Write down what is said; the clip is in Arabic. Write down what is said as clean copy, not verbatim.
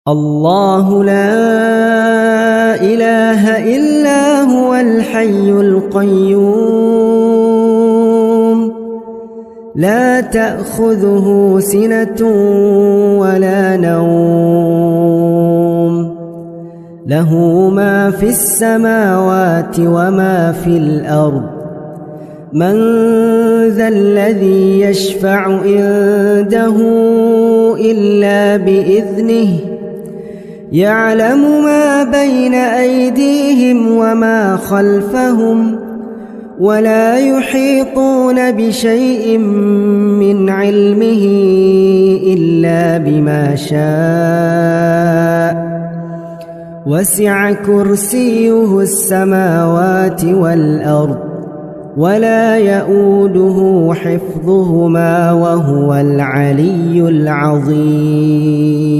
الله لا إله إلا هو الحي القيوم لا تأخذه سنة ولا نوم له ما في السماوات وما في الأرض من ذا الذي يشفع عنده إلا بإذنه يعلم ما بين أيديهم وما خلفهم ولا يحيطون بشيء من علمه إلا بما شاء وسع كرسيه السماوات والأرض ولا يؤوده حفظهما وهو العلي العظيم.